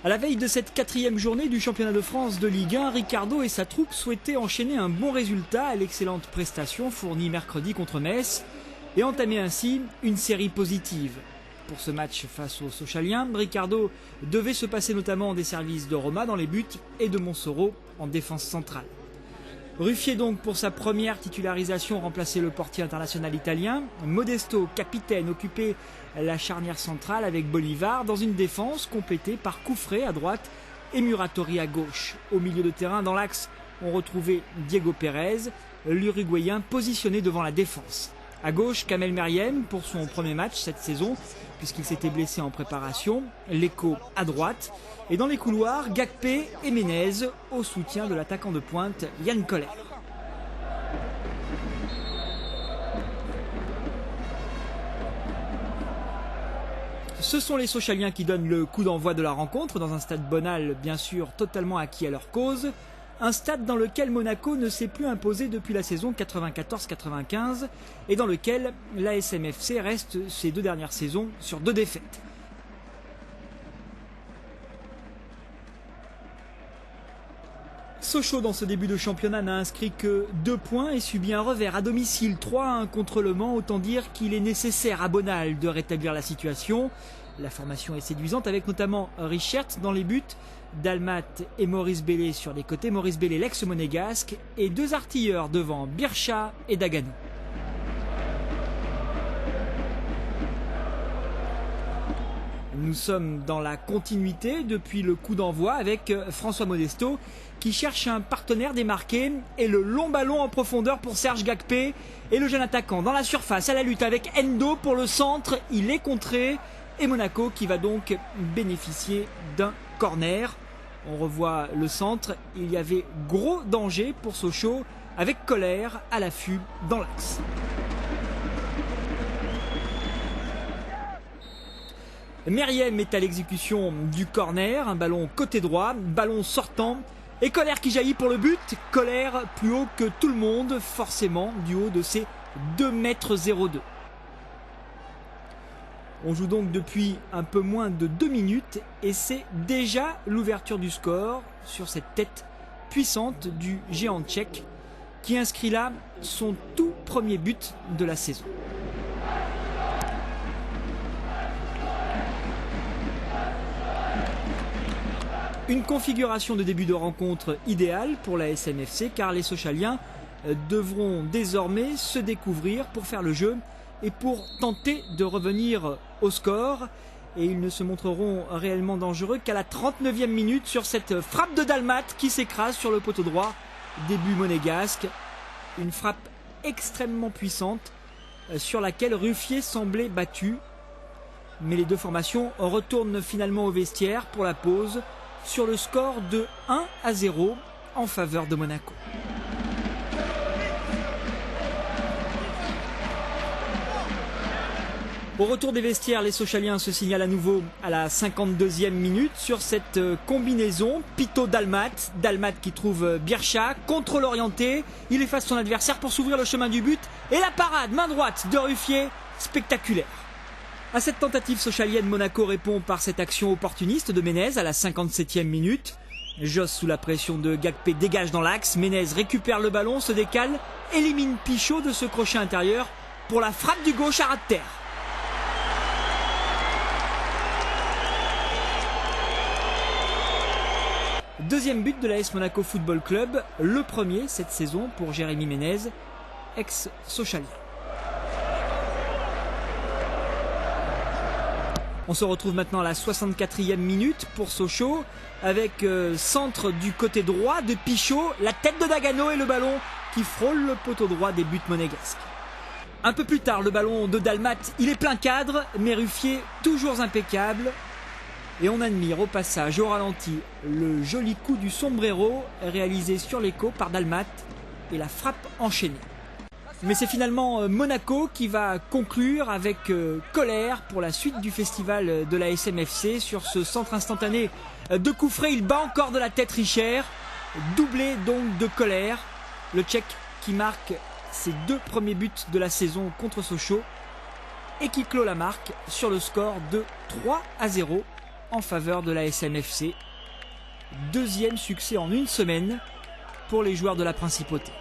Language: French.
À la veille de cette 4e journée du championnat de France de Ligue 1, Ricardo et sa troupe souhaitaient enchaîner un bon résultat à l'excellente prestation fournie mercredi contre Metz et entamer ainsi une série positive. Pour ce match face aux Sochaliens, Ricardo devait se passer notamment des services de Roma dans les buts et de Montsoreau en défense centrale. Ruffier donc pour sa première titularisation remplaçait le portier international italien. Modesto, capitaine, occupait la charnière centrale avec Bolivar dans une défense complétée par Coufré à droite et Muratori à gauche. Au milieu de terrain, dans l'axe, on retrouvait Diego Pérez, l'Uruguayen positionné devant la défense. À gauche, Kamel Meriem pour son premier match cette saison, puisqu'il s'était blessé en préparation, Lecco à droite, et dans les couloirs, Gakpé et Ménez au soutien de l'attaquant de pointe Yann Koller. Ce sont les Sochaliens qui donnent le coup d'envoi de la rencontre dans un stade Bonal, bien sûr totalement acquis à leur cause. Un stade dans lequel Monaco ne s'est plus imposé depuis la saison 94-95 et dans lequel l'ASM FC reste ces 2 dernières saisons sur 2 défaites. Sochaux dans ce début de championnat n'a inscrit que 2 points et subit un revers à domicile 3-1 contre Le Mans. Autant dire qu'il est nécessaire à Bonal de rétablir la situation. La formation est séduisante avec notamment Richert dans les buts, Dalmat et Maurice Bellé sur les côtés. Maurice Bellé, l'ex-monégasque, et 2 artilleurs devant Bircha et Dagano. Nous sommes dans la continuité depuis le coup d'envoi avec François Modesto qui cherche un partenaire démarqué et le long ballon en profondeur pour Serge Gakpé et le jeune attaquant dans la surface à la lutte avec Endo pour le centre. Il est contré et Monaco qui va donc bénéficier d'un corner. On revoit le centre, il y avait gros danger pour Sochaux avec Koller à l'affût dans l'axe. Meriem est à l'exécution du corner, un ballon côté droit, ballon sortant et Koller qui jaillit pour le but. Koller plus haut que tout le monde, forcément du haut de ses 2,02 m. On joue donc depuis un peu moins de 2 minutes et c'est déjà l'ouverture du score sur cette tête puissante du géant tchèque qui inscrit là son tout premier but de la saison. Une configuration de début de rencontre idéale pour la SMFC car les Sochaliens devront désormais se découvrir pour faire le jeu et pour tenter de revenir au score. Et ils ne se montreront réellement dangereux qu'à la 39e minute sur cette frappe de Dalmat qui s'écrase sur le poteau droit, début monégasque. Une frappe extrêmement puissante sur laquelle Ruffier semblait battu. Mais les 2 formations retournent finalement au vestiaire pour la pause sur le score de 1-0 en faveur de Monaco. Au retour des vestiaires, les Sochaliens se signalent à nouveau à la 52e minute sur cette combinaison Pito-Dalmat. Dalmat qui trouve Bircha, contrôle orienté, il efface son adversaire pour s'ouvrir le chemin du but et la parade main droite de Ruffier, spectaculaire. À cette tentative sochalienne, Monaco répond par cette action opportuniste de Ménez à la 57e minute. Josse sous la pression de Gakpé dégage dans l'axe, Ménez récupère le ballon, se décale, élimine Pichot de ce crochet intérieur pour la frappe du gauche à ras de terre. Deuxième but de l'AS Monaco Football Club, le premier cette saison pour Jérémy Ménez, ex-Sochalien. On se retrouve maintenant à la 64e minute pour Sochaux avec centre du côté droit de Pichot, la tête de Dagano et le ballon qui frôle le poteau droit des buts monégasques. Un peu plus tard, le ballon de Dalmat, il est plein cadre, mais Ruffier toujours impeccable. Et on admire au passage, au ralenti, le joli coup du sombrero réalisé sur l'écho par Dalmat et la frappe enchaînée. Mais c'est finalement Monaco qui va conclure avec Koller pour la suite du festival de la SMFC. Sur ce centre instantané de Coufré, il bat encore de la tête Richert. Doublé donc de Koller, le Tchèque qui marque ses 2 premiers buts de la saison contre Sochaux et qui clôt la marque sur le score de 3-0 en faveur de la SMFC. Deuxième succès en une semaine pour les joueurs de la Principauté.